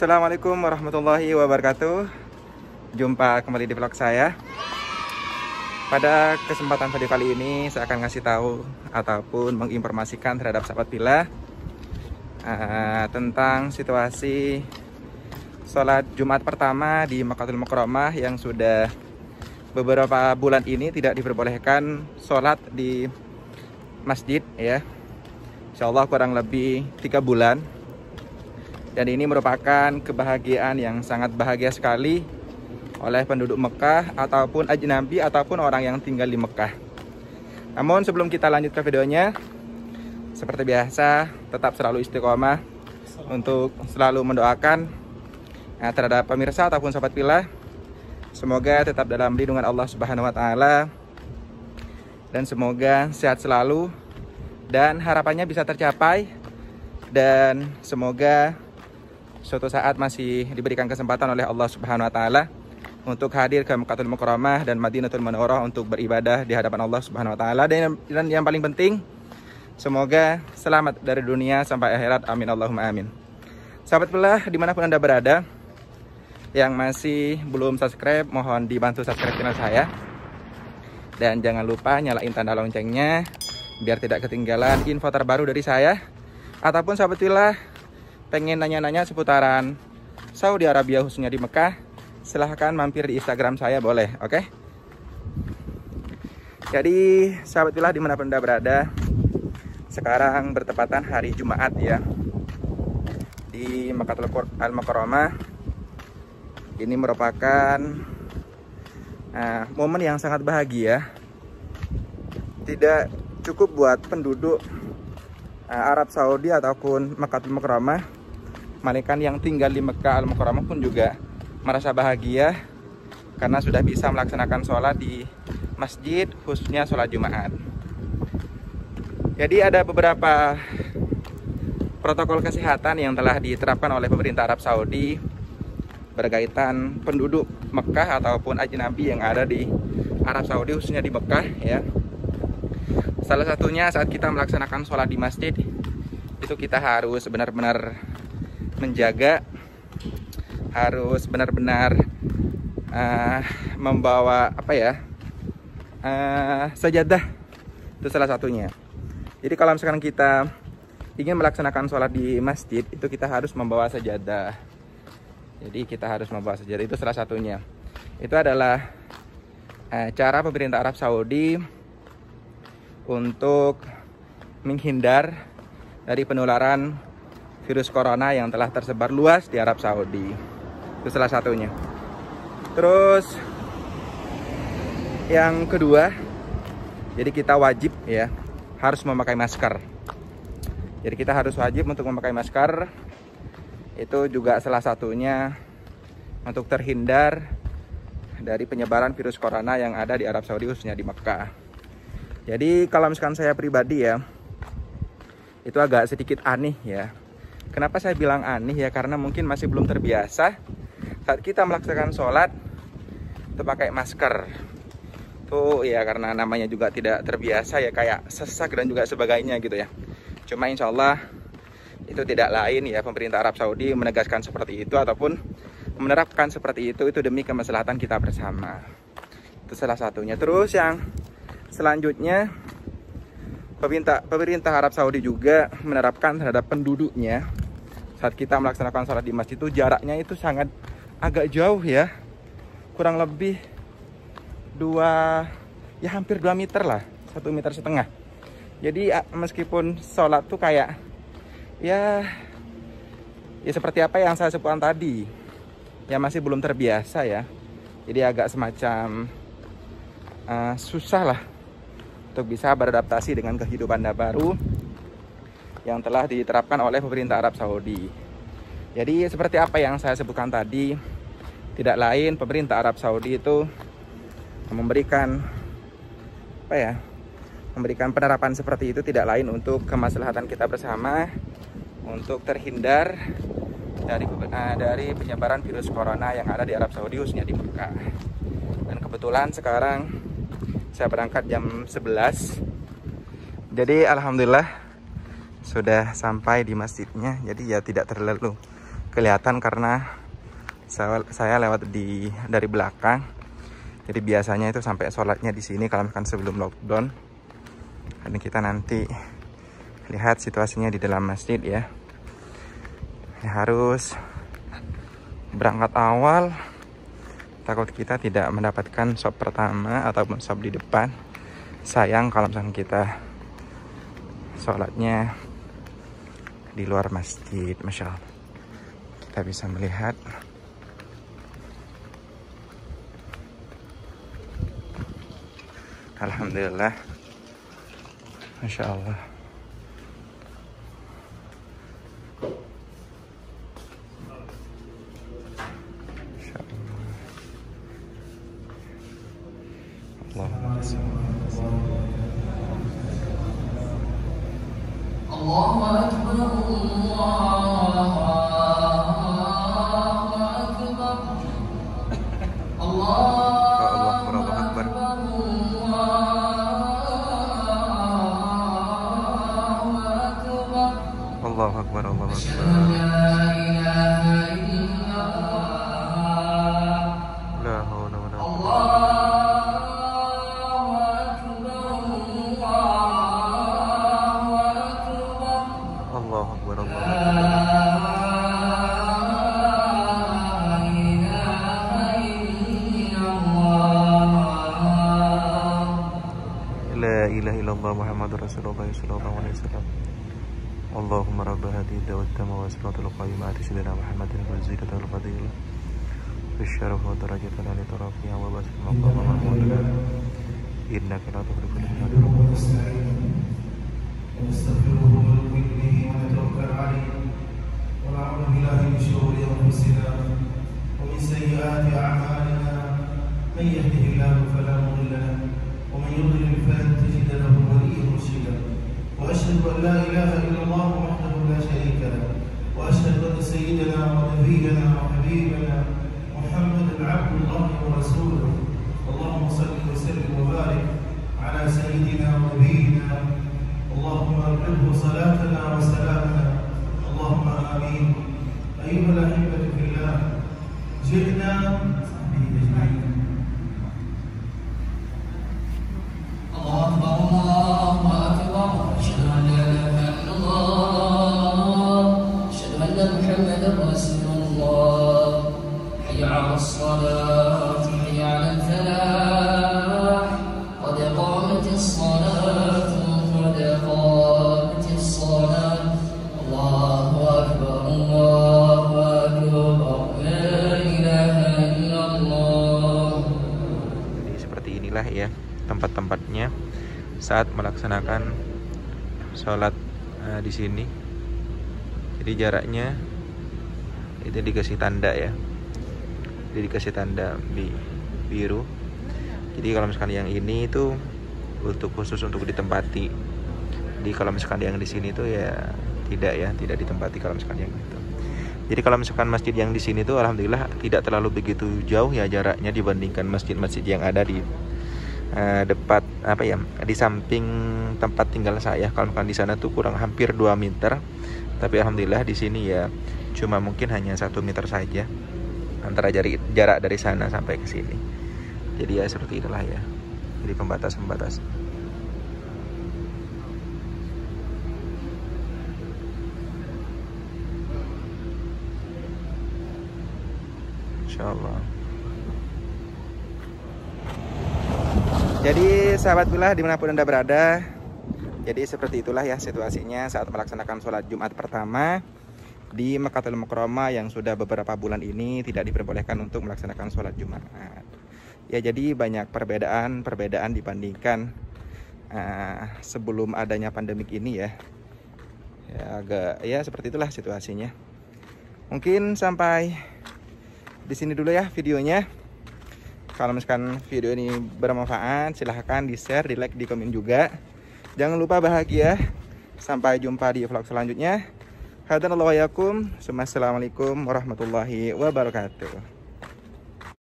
Assalamualaikum warahmatullahi wabarakatuh. Jumpa kembali di vlog saya. Pada kesempatan video kali ini saya akan ngasih tahu ataupun menginformasikan terhadap sahabat Bila tentang situasi sholat Jumat pertama di Makkahul Mukarramah yang sudah beberapa bulan ini tidak diperbolehkan sholat di masjid ya. Insya Allah kurang lebih 3 bulan. Dan ini merupakan kebahagiaan yang sangat bahagia sekali oleh penduduk Mekah ataupun ajnabi ataupun orang yang tinggal di Mekah. Namun sebelum kita lanjut ke videonya, seperti biasa tetap selalu istiqomah untuk selalu mendoakan terhadap pemirsa ataupun sahabat Bila. Semoga tetap dalam lindungan Allah Subhanahu wa taala dan semoga sehat selalu dan harapannya bisa tercapai, dan semoga suatu saat masih diberikan kesempatan oleh Allah Subhanahu wa taala untuk hadir ke Makkahul Mukarramah dan Madinatul Munawwarah untuk beribadah di hadapan Allah Subhanahu wa taala, dan yang paling penting semoga selamat dari dunia sampai akhirat. Amin Allahumma amin. Sahabat Bila dimanapun Anda berada yang masih belum subscribe, mohon dibantu subscribe channel saya, dan jangan lupa nyalain tanda loncengnya biar tidak ketinggalan info terbaru dari saya. Ataupun sahabat Bila pengen nanya-nanya seputaran Saudi Arabia khususnya di Mekah, silahkan mampir di Instagram saya, boleh, oke? Jadi sahabat Bila dimanapun Anda berada, sekarang bertepatan hari Jumat ya, di Makkahul Mukarramah. Ini merupakan momen yang sangat bahagia. Tidak cukup buat penduduk Arab Saudi ataupun Makkahul Mukarramah, melainkan yang tinggal di Makkah Al-Mukarramah pun juga merasa bahagia karena sudah bisa melaksanakan sholat di masjid, khususnya sholat Jumat. Jadi ada beberapa protokol kesehatan yang telah diterapkan oleh pemerintah Arab Saudi berkaitan penduduk Mekah ataupun ajnabi yang ada di Arab Saudi khususnya di Mekah ya. Salah satunya saat kita melaksanakan sholat di masjid itu kita harus benar-benar menjaga, harus benar-benar membawa sajadah, itu salah satunya. Jadi kalau misalkan kita ingin melaksanakan sholat di masjid itu kita harus membawa sajadah. Jadi kita harus membawa sajadah, itu salah satunya. Itu adalah cara pemerintah Arab Saudi untuk menghindar dari penularan virus corona yang telah tersebar luas di Arab Saudi. Itu salah satunya. Terus yang kedua, jadi kita wajib ya harus memakai masker. Jadi kita harus wajib untuk memakai masker. Itu juga salah satunya untuk terhindar dari penyebaran virus corona yang ada di Arab Saudi khususnya di Mekah. Jadi kalau misalkan saya pribadi ya, itu agak sedikit aneh ya. Kenapa saya bilang aneh ya? Karena mungkin masih belum terbiasa saat kita melaksanakan sholat itu pakai masker. Tuh ya, karena namanya juga tidak terbiasa ya, kayak sesak dan juga sebagainya gitu ya. Cuma insya Allah itu tidak lain ya, pemerintah Arab Saudi menegaskan seperti itu ataupun menerapkan seperti itu demi kemaslahatan kita bersama. Itu salah satunya. Terus yang selanjutnya, pemerintah Arab Saudi juga menerapkan terhadap penduduknya saat kita melaksanakan sholat di masjid itu jaraknya itu sangat agak jauh ya, kurang lebih hampir 2 meter lah, 1,5 meter. Jadi meskipun sholat tuh kayak ya seperti apa yang saya sebutkan tadi ya, masih belum terbiasa ya, jadi agak semacam susah lah untuk bisa beradaptasi dengan kehidupan baru yang telah diterapkan oleh pemerintah Arab Saudi. Jadi seperti apa yang saya sebutkan tadi, tidak lain pemerintah Arab Saudi itu memberikan penerapan seperti itu tidak lain untuk kemaslahatan kita bersama, untuk terhindar dari penyebaran virus corona yang ada di Arab Saudi khususnya di Mekah. Dan kebetulan sekarang saya berangkat jam 11. Jadi alhamdulillah sudah sampai di masjidnya. Jadi ya tidak terlalu kelihatan karena saya lewat dari belakang. Jadi biasanya itu sampai sholatnya di sini kalau misalkan sebelum lockdown. Dan kita nanti lihat situasinya di dalam masjid ya. Harus berangkat awal, takut kita tidak mendapatkan shop pertama ataupun shop di depan. Sayang kalau misalkan kita sholatnya di luar masjid. Masya Allah, kita bisa melihat alhamdulillah, Masya Allah. Masya Allah. Allahumma Allahu Akbar, Allahu Akbar, Allahu Akbar, Allahu Akbar. La haula wala quwwata. Allahu Akbar, Allahu Akbar. La ilaha illallah Muhammadur Rasulullah sallallahu alaihi wasallam. Allahumma rabba hadhihi da'wat tamma wa siratal qayyimah sayyidina Muhammadin wal zinatul fadilah bisyaraf wa darajatan li tarafiha wa basil maqama mahmudah innaka la tukhliqul mi'ad wa nastaghfiruhu wa nu'minu bihi wa natawakkal 'alayhi wa na'udzu billahi min shururi anfusina wa min sayyiati a'malina man yahdihillahu fala mudilla lahu wa man yudlil falan tajida lahu waliyyan murshida. وأشهد أن لا إله إلا الله وحده لا شريك له وأشهد أن سيدنا ونبينا وحبيبنا محمدا عبد الله ورسوله. اللهم صل وسلم وبارك على سيدنا ونبينا، اللهم أبلغه صلاتنا وسلامنا، اللهم آمين. أيها الأحبة في الله، جئنا ya tempat-tempatnya saat melaksanakan sholat di sini. Jadi jaraknya itu dikasih tanda ya, jadi dikasih tanda biru. Jadi kalau misalkan yang ini itu untuk khusus untuk ditempati. Jadi kalau misalkan yang di sini tuh ya tidak ditempati kalau misalkan yang itu. Jadi kalau misalkan masjid yang di sini tuh alhamdulillah tidak terlalu begitu jauh ya jaraknya dibandingkan masjid-masjid yang ada di dekat di samping tempat tinggal saya. Kalau misalkan di sana tuh kurang hampir 2 meter, tapi alhamdulillah di sini ya cuma mungkin hanya 1 meter saja antara jarak dari sana sampai ke sini. Jadi ya seperti itulah ya, jadi pembatas. Insyaallah. Jadi sahabat Billah dimanapun Anda berada, jadi seperti itulah ya situasinya saat melaksanakan sholat Jumat pertama di Makkatul Mukarramah yang sudah beberapa bulan ini tidak diperbolehkan untuk melaksanakan sholat Jumat. Ya jadi banyak perbedaan dibandingkan sebelum adanya pandemik ini ya. Ya agak ya seperti itulah situasinya. Mungkin sampai di sini dulu ya videonya. Kalau misalkan video ini bermanfaat, silahkan di-share, di-like, di komen juga. Jangan lupa bahagia. Sampai jumpa di vlog selanjutnya. Hadanallahu wa yakum. Assalamualaikum warahmatullahi wabarakatuh.